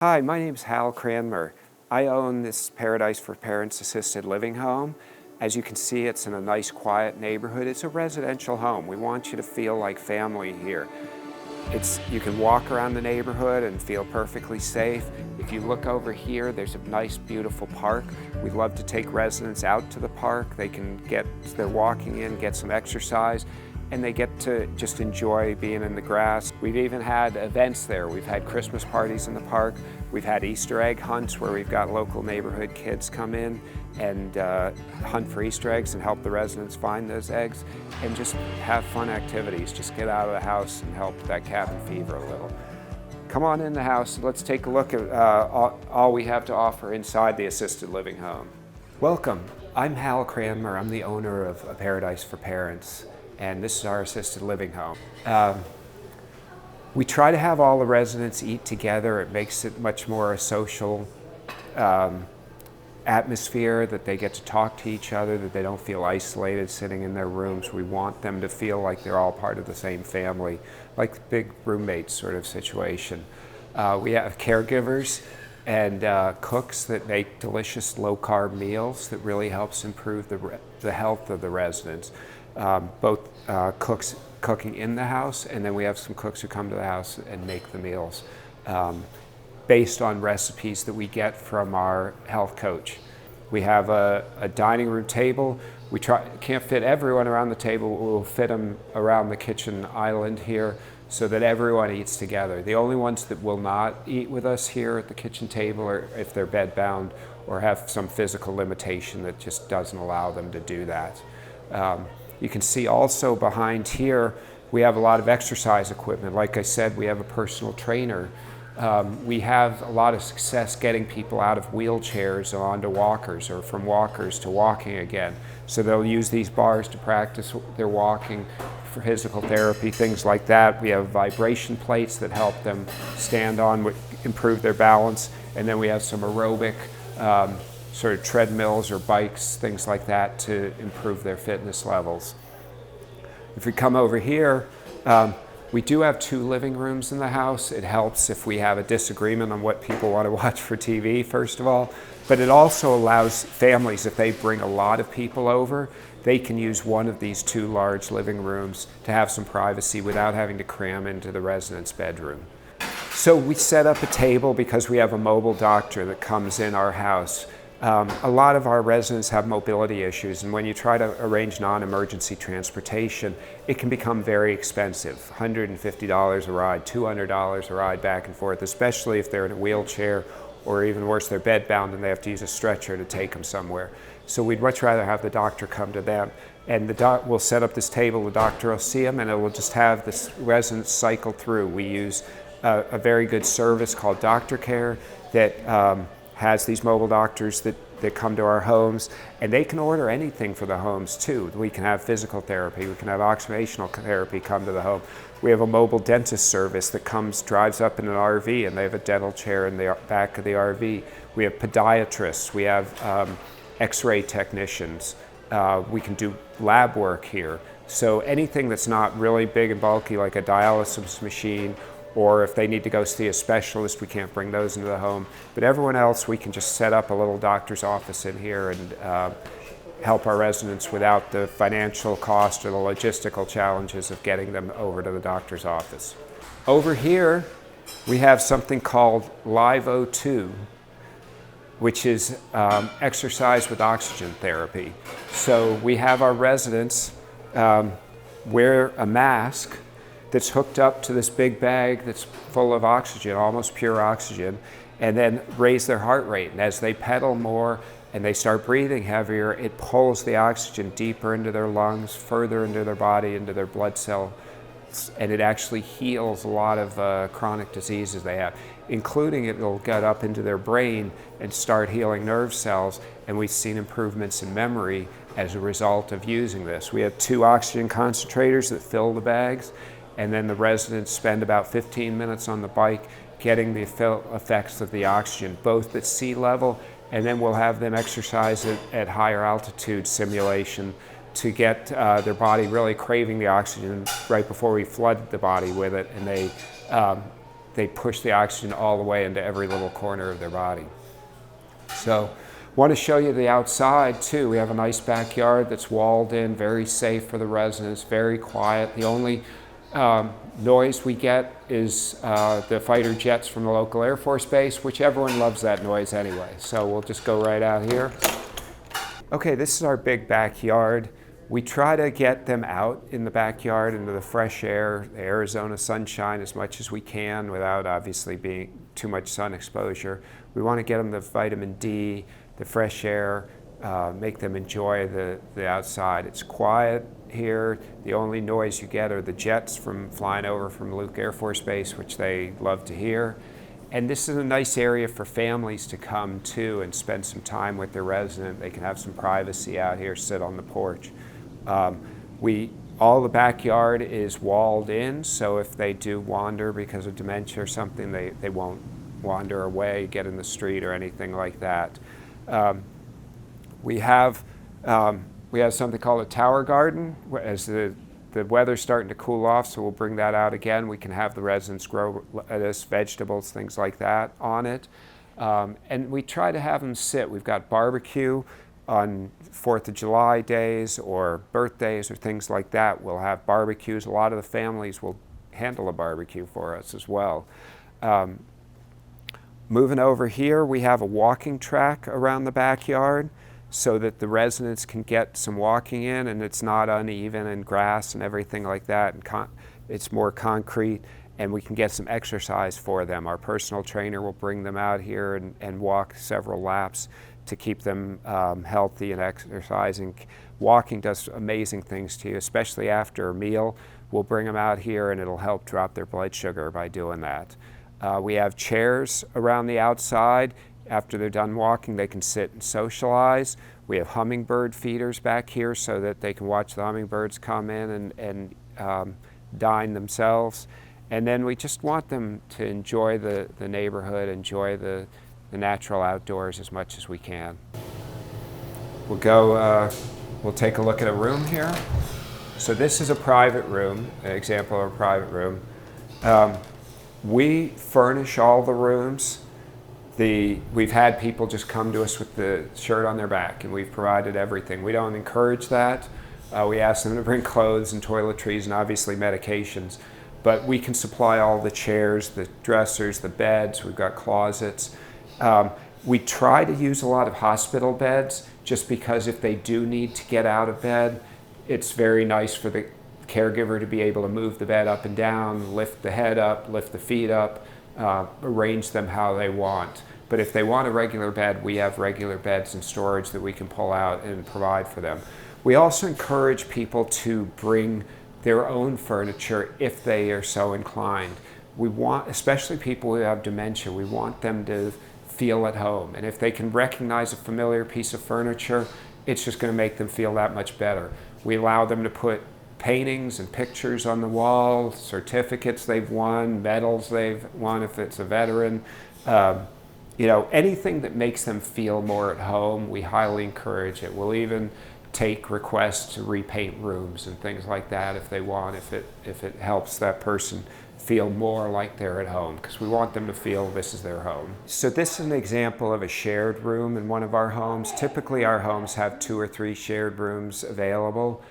Hi, my name is Hal Cranmer. I own this Paradise for Parents assisted living home. As you can see, it's in a nice, quiet neighborhood. It's a residential home. We want you to feel like family here. You can walk around the neighborhood and feel perfectly safe. If you look over here, there's a nice, beautiful park. We'd love to take residents out to the park. They're walking in, get some exercise, and they get to just enjoy being in the grass. We've even had events there. We've had Christmas parties in the park. We've had Easter egg hunts where we've got local neighborhood kids come in and hunt for Easter eggs and help the residents find those eggs and just have fun activities. Just get out of the house and help that cabin fever a little. Come on in the house and let's take a look at all we have to offer inside the assisted living home. Welcome, I'm Hal Cranmer. I'm the owner of A Paradise for Parents, and this is our assisted living home. We try to have all the residents eat together. It makes it much more a social atmosphere, that they get to talk to each other, that they don't feel isolated sitting in their rooms. We want them to feel like they're all part of the same family, like big roommates sort of situation. We have caregivers and cooks that make delicious low-carb meals that really helps improve the health of the residents. Both cooks cooking in the house, and then we have some cooks who come to the house and make the meals based on recipes that we get from our health coach. We have a dining room table. We can't fit everyone around the table. We'll fit them around the kitchen island here so that everyone eats together. The only ones that will not eat with us here at the kitchen table are if they're bedbound or have some physical limitation that just doesn't allow them to do that. You can see also behind here, we have a lot of exercise equipment. Like I said, we have a personal trainer. We have a lot of success getting people out of wheelchairs onto walkers, or from walkers to walking again. So they'll use these bars to practice their walking for physical therapy, things like that. We have vibration plates that help them stand on, improve their balance. And then we have some aerobic sort of treadmills or bikes, things like that, to improve their fitness levels. If we come over here, we do have 2 living rooms in the house. It helps if we have a disagreement on what people want to watch for TV, first of all. But it also allows families, if they bring a lot of people over, they can use one of these 2 large living rooms to have some privacy without having to cram into the resident's bedroom. So we set up a table because we have a mobile doctor that comes in our house. A lot of our residents have mobility issues, and when you try to arrange non-emergency transportation, it can become very expensive. $150 a ride, $200 a ride back and forth, especially if they're in a wheelchair, or even worse, they're bedbound and they have to use a stretcher to take them somewhere. So we'd much rather have the doctor come to them. And we'll set up this table, the doctor will see them, and it will just have this resident cycle through. We use a very good service called Doctor Care that has these mobile doctors that come to our homes, and they can order anything for the homes too. We can have physical therapy, we can have occupational therapy come to the home. We have a mobile dentist service that drives up in an RV, and they have a dental chair in the back of the RV. We have podiatrists, we have x-ray technicians, we can do lab work here. So anything that's not really big and bulky, like a dialysis machine, or if they need to go see a specialist, we can't bring those into the home. But everyone else, we can just set up a little doctor's office in here and help our residents without the financial cost or the logistical challenges of getting them over to the doctor's office. Over here, we have something called Live O2, which is exercise with oxygen therapy. So we have our residents wear a mask that's hooked up to this big bag that's full of oxygen, almost pure oxygen, and then raise their heart rate. And as they pedal more and they start breathing heavier, it pulls the oxygen deeper into their lungs, further into their body, into their blood cells, and it actually heals a lot of chronic diseases they have, including it'll get up into their brain and start healing nerve cells, and we've seen improvements in memory as a result of using this. We have 2 oxygen concentrators that fill the bags, and then the residents spend about 15 minutes on the bike getting the effects of the oxygen, both at sea level, and then we'll have them exercise at higher altitude simulation to get their body really craving the oxygen right before we flood the body with it, and they they push the oxygen all the way into every little corner of their body. So want to show you the outside too. We have a nice backyard that's walled in, very safe for the residents, very quiet. The only noise we get is the fighter jets from the local Air Force Base, which everyone loves that noise anyway. So we'll just go right out here. Okay, this is our big backyard. We try to get them out in the backyard into the fresh air, the Arizona sunshine as much as we can without obviously being too much sun exposure. We want to get them the vitamin D, the fresh air, make them enjoy the outside. It's quiet here. The only noise you get are the jets from flying over from Luke Air Force Base, which they love to hear. And this is a nice area for families to come to and spend some time with their resident. They can have some privacy out here, sit on the porch. All the backyard is walled in, so if they do wander because of dementia or something, they won't wander away, get in the street or anything like that. We have something called a tower garden. As the weather's starting to cool off, so we'll bring that out again. We can have the residents grow lettuce, vegetables, things like that on it. And we try to have them sit. We've got barbecue on 4th of July days or birthdays or things like that. We'll have barbecues. A lot of the families will handle a barbecue for us as well. Moving over here, we have a walking track around the backyard so that the residents can get some walking in, and it's not uneven and grass and everything like that. And it's more concrete, and we can get some exercise for them. Our personal trainer will bring them out here and walk several laps to keep them healthy and exercising. Walking does amazing things to you, especially after a meal. We'll bring them out here, and it'll help drop their blood sugar by doing that. We have chairs around the outside. After they're done walking, they can sit and socialize. We have hummingbird feeders back here so that they can watch the hummingbirds come in and dine themselves. And then we just want them to enjoy the neighborhood, enjoy the natural outdoors as much as we can. We'll take a look at a room here. So this is a private room, an example of a private room. We furnish all the rooms. We've had people just come to us with the shirt on their back, and we've provided everything. We don't encourage that. We ask them to bring clothes and toiletries and obviously medications, but we can supply all the chairs, the dressers, the beds. We've got closets. We try to use a lot of hospital beds just because if they do need to get out of bed, it's very nice for the caregiver to be able to move the bed up and down, lift the head up, lift the feet up, arrange them how they want. But if they want a regular bed, we have regular beds in storage that we can pull out and provide for them. We also encourage people to bring their own furniture if they are so inclined. We want, especially people who have dementia, we want them to feel at home. And if they can recognize a familiar piece of furniture, it's just going to make them feel that much better. We allow them to put paintings and pictures on the wall, certificates they've won, medals they've won if it's a veteran. Anything that makes them feel more at home, we highly encourage it. We'll even take requests to repaint rooms and things like that if they want, if it helps that person feel more like they're at home, because we want them to feel this is their home. So this is an example of a shared room in one of our homes. Typically our homes have 2 or 3 shared rooms available.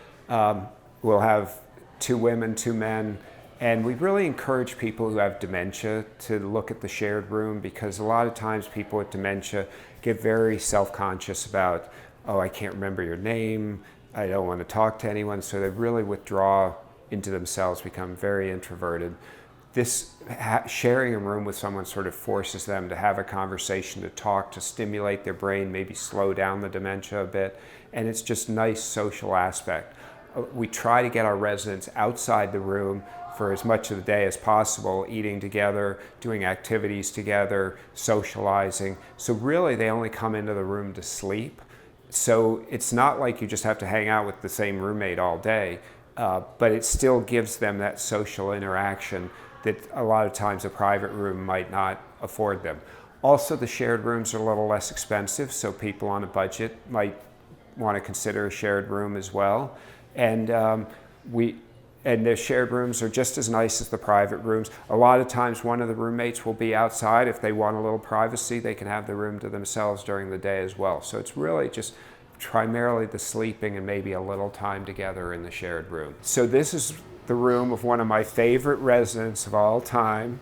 We'll have 2 women, 2 men, and we really encourage people who have dementia to look at the shared room, because a lot of times people with dementia get very self-conscious about, oh, I can't remember your name, I don't want to talk to anyone, so they really withdraw into themselves, become very introverted. This sharing a room with someone sort of forces them to have a conversation, to talk, to stimulate their brain, maybe slow down the dementia a bit, and it's just a nice social aspect. We try to get our residents outside the room for as much of the day as possible, eating together, doing activities together, socializing. So really they only come into the room to sleep. So it's not like you just have to hang out with the same roommate all day, but it still gives them that social interaction that a lot of times a private room might not afford them. Also, the shared rooms are a little less expensive, so people on a budget might want to consider a shared room as well. And And the shared rooms are just as nice as the private rooms. A lot of times one of the roommates will be outside. If they want a little privacy, they can have the room to themselves during the day as well. So it's really just primarily the sleeping and maybe a little time together in the shared room. So this is the room of one of my favorite residents of all time.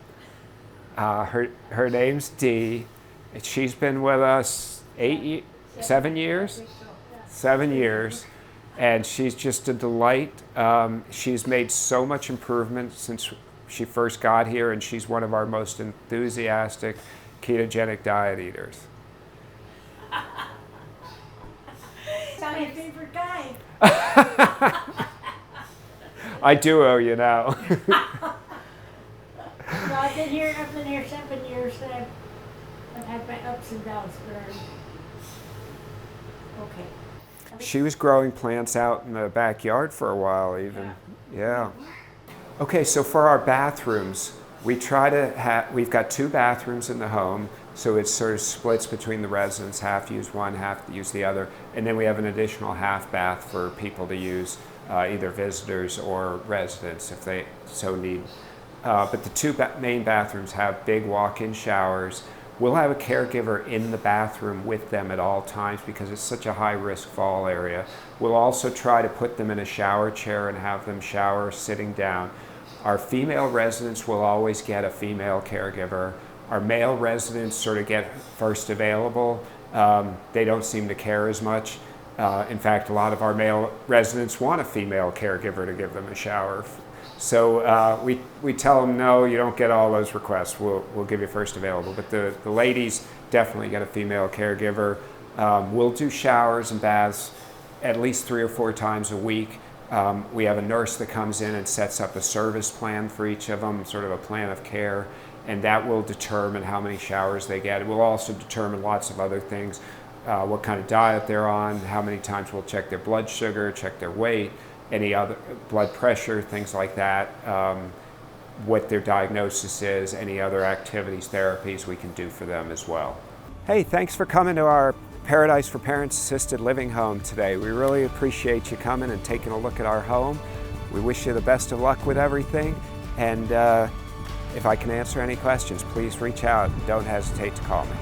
Her name's Dee. And she's been with us 7 years? 7 years. And she's just a delight. She's made so much improvement since she first got here, and she's one of our most enthusiastic ketogenic diet eaters. He's my favorite guy. I do owe you now. Well, I've been here 7 years, and I've had my ups and downs, but I'm okay. She was growing plants out in the backyard for a while even. Yeah. Okay, so for our bathrooms, we've got 2 bathrooms in the home, so it sort of splits between the residents, half use one, half use the other, and then we have an additional half bath for people to use, either visitors or residents if they so need. But the 2 main bathrooms have big walk-in showers. We'll have a caregiver in the bathroom with them at all times because it's such a high-risk fall area. We'll also try to put them in a shower chair and have them shower sitting down. Our female residents will always get a female caregiver. Our male residents sort of get first available. They don't seem to care as much. In fact, a lot of our male residents want a female caregiver to give them a shower. So we tell them, no, you don't get all those requests. We'll give you first available. But the ladies definitely get a female caregiver. We'll do showers and baths at least 3 or 4 times a week. We have a nurse that comes in and sets up a service plan for each of them, sort of a plan of care, and that will determine how many showers they get. It will also determine lots of other things, what kind of diet they're on, how many times we'll check their blood sugar, check their weight, any other blood pressure, things like that, what their diagnosis is, any other activities, therapies we can do for them as well. Hey, thanks for coming to our Paradise for Parents Assisted Living home today. We really appreciate you coming and taking a look at our home. We wish you the best of luck with everything, and if I can answer any questions, please reach out. Don't hesitate to call me.